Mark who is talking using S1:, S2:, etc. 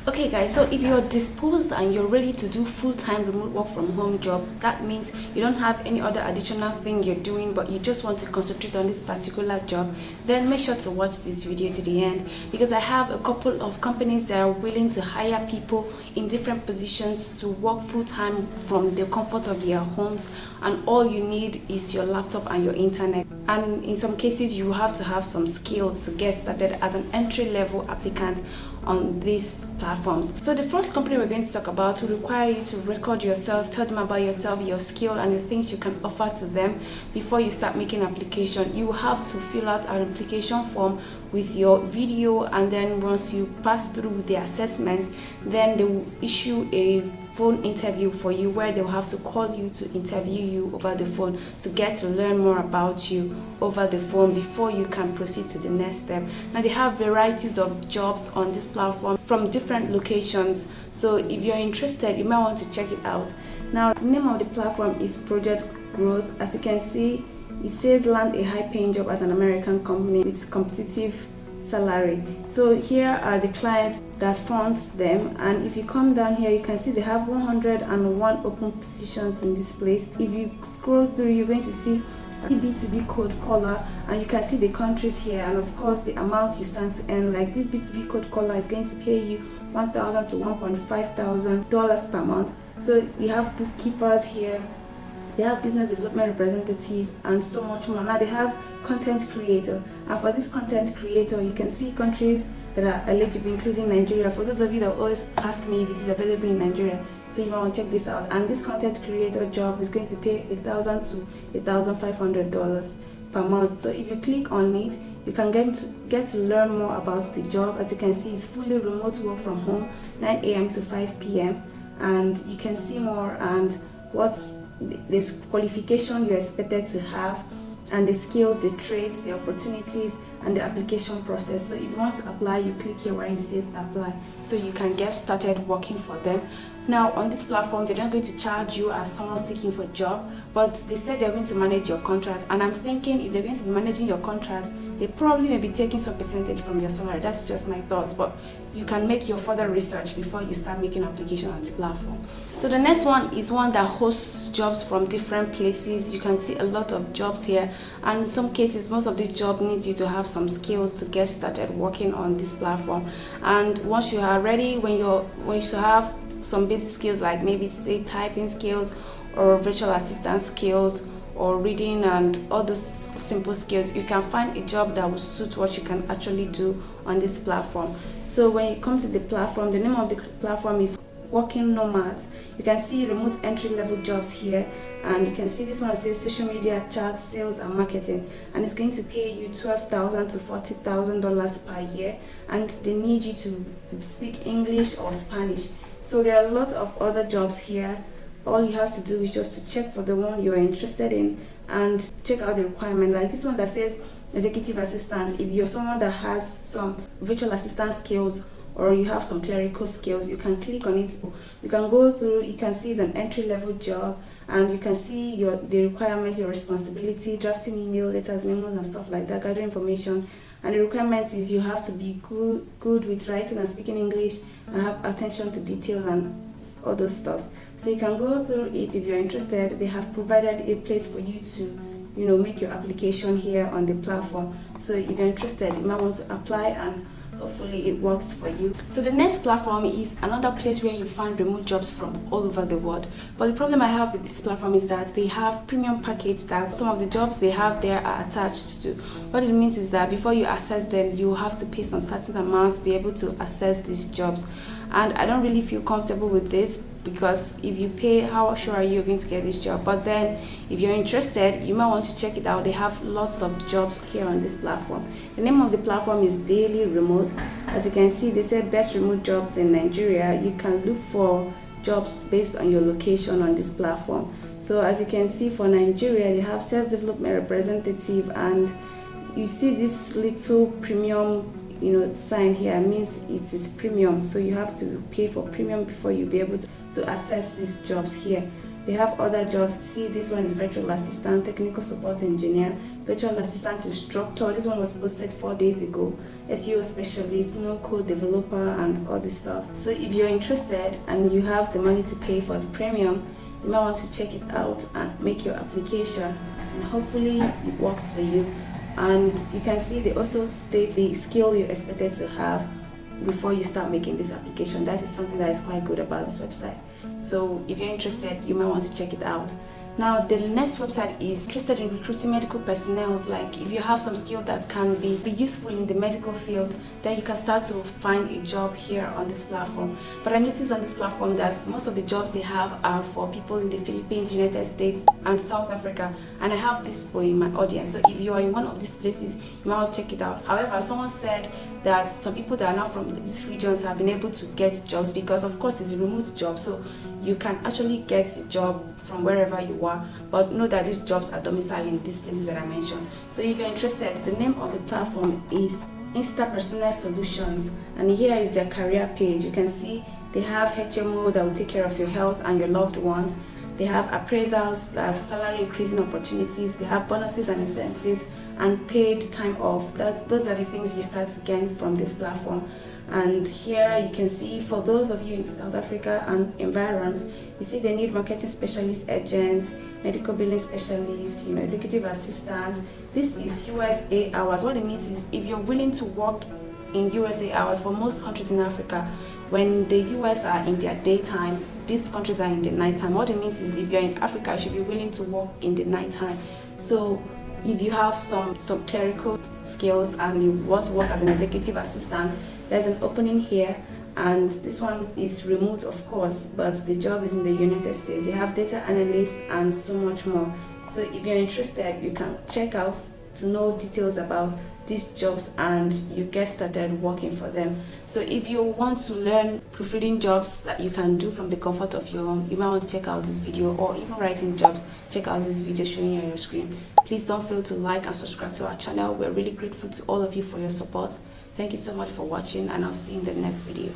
S1: Okay guys, so if you're disposed and you're ready to do full-time remote work from home job, that means you don't have any other additional thing you're doing but you just want to concentrate on this particular job, then make sure to watch this video to the end, because I have a couple of companies that are willing to hire people in different positions to work full-time from the comfort of their homes, and all you need is your laptop and your internet. And in some cases you have to have some skills to get started as an entry-level applicant on these platforms. So the first company we're going to talk about will require you to record yourself, tell them about yourself, your skill, and the things you can offer to them before you start making application. You will have to fill out an application form with your video, and then once you pass through the assessment, then they will issue a phone interview for you where they will have to call you to interview you over the phone to get to learn more about you over the phone before you can proceed to the next step. Now they have varieties of jobs on this platform from different locations, so if you're interested you might want to check it out. Now the name of the platform is Project Growth. As you can see, it says land a high-paying job at an American company with competitive salary. So here are the clients that funds them, and if you come down here you can see they have 101 open positions in this place. If you scroll through, you're going to see B2B code caller, and you can see the countries here, and of course the amount you stand to earn. Like this B2B code caller is going to pay you $1,000 to $1,500 per month. So you have bookkeepers here, they have business development representative, and so much more. Now they have content creator, and for this content creator you can see countries that are eligible, including Nigeria. For those of you that always ask me if it is available in Nigeria, so you might want to check this out. And this content creator job is going to pay $1,000 to $1,500 per month. So if you click on it, you can get to learn more about the job. As you can see, it's fully remote work from home, 9 a.m. to 5 p.m. and you can see more and what's this qualification you're expected to have, and the skills, the traits, the opportunities, and the application process. So if you want to apply, you click here where it says apply, so you can get started working for them. Now on this platform, they're not going to charge you as someone seeking for a job, but they said they're going to manage your contract, and I'm thinking if they're going to be managing your contract, they probably may be taking some percentage from your salary. That's just my thoughts, but you can make your further research before you start making application on the platform. So the next one is one that hosts jobs from different places. You can see a lot of jobs here, and in some cases most of the job needs you to have some skills to get started working on this platform. And once you are ready, when you have some basic skills like maybe say typing skills or virtual assistant skills or reading and all those simple skills, you can find a job that will suit what you can actually do on this platform. So when you come to the platform, the name of the platform is Working Nomads. You can see remote entry-level jobs here, and you can see this one says social media, chat, sales and marketing, and it's going to pay you $12,000 to $40,000 per year, and they need you to speak English or Spanish. So there are lots of other jobs here. All you have to do is just to check for the one you are interested in and check out the requirement. Like this one that says executive assistant, if you're someone that has some virtual assistant skills or you have some clerical skills, you can click on it. You can go through, you can see it's an entry-level job, and you can see the requirements, your responsibility, drafting email, letters, memos and stuff like that, gathering information. And the requirements is you have to be good with writing and speaking English and have attention to detail and all those stuff. So you can go through it if you're interested. They have provided a place for you to make your application here on the platform. So if you're interested, you might want to apply, and hopefully it works for you. So the next platform is another place where you find remote jobs from all over the world. But the problem I have with this platform is that they have premium package that some of the jobs they have there are attached to. What it means is that before you access them, you have to pay some certain amount to be able to access these jobs. And I don't really feel comfortable with this, because if you pay, how sure are you going to get this job? But then if you're interested, you might want to check it out. They have lots of jobs here on this platform. The name of the platform is Daily Remote. As you can see, they said best remote jobs in Nigeria. You can look for jobs based on your location on this platform. So as you can see, for Nigeria, they have sales development representative, and you see this little premium sign here means it is premium, so you have to pay for premium before you be able to access these jobs here. They have other jobs. See, this one is virtual assistant, technical support engineer, virtual assistant instructor. This one was posted 4 days ago. SEO specialist, no code developer, and all this stuff. So if you're interested and you have the money to pay for the premium, you might want to check it out and make your application, and hopefully it works for you. And you can see they also state the skill you're expected to have before you start making this application. That is something that is quite good about this website. So if you're interested, you might want to check it out. Now, the next website is interested in recruiting medical personnel. Like if you have some skill that can be useful in the medical field, then you can start to find a job here on this platform. But I noticed on this platform that most of the jobs they have are for people in the Philippines, United States, and South Africa. And I have these people in my audience. So if you are in one of these places, you might want to check it out. However, someone said that some people that are not from these regions have been able to get jobs because, of course, it's a remote job. So you can actually get a job from wherever you are, but know that these jobs are domiciled in these places that I mentioned. So if you're interested, the name of the platform is InstPersonal Solutions, and here is their career page. You can see they have HMO that will take care of your health and your loved ones. They have appraisals, that's salary increasing opportunities. They have bonuses and incentives and paid time off. Those are the things you start to gain from this platform. And here you can see for those of you in South Africa and environs, you see they need marketing specialist, agents, medical billing specialists, executive assistants. This is USA hours. What it means is if you're willing to work in USA hours, for most countries in Africa, when the US are in their daytime, these countries are in the nighttime. What it means is if you're in Africa, you should be willing to work in the nighttime. So if you have some clerical skills and you want to work as an executive assistant, there's an opening here, and this one is remote, of course, but the job is in the United States. They have data analysts and so much more. So if you're interested, you can check out to know details about these jobs and you get started working for them. So if you want to learn proofreading jobs that you can do from the comfort of your home, you might want to check out this video, or even writing jobs, check out this video showing you on your screen. Please don't fail to like and subscribe to our channel. We're really grateful to all of you for your support. Thank you so much for watching, and I'll see you in the next video.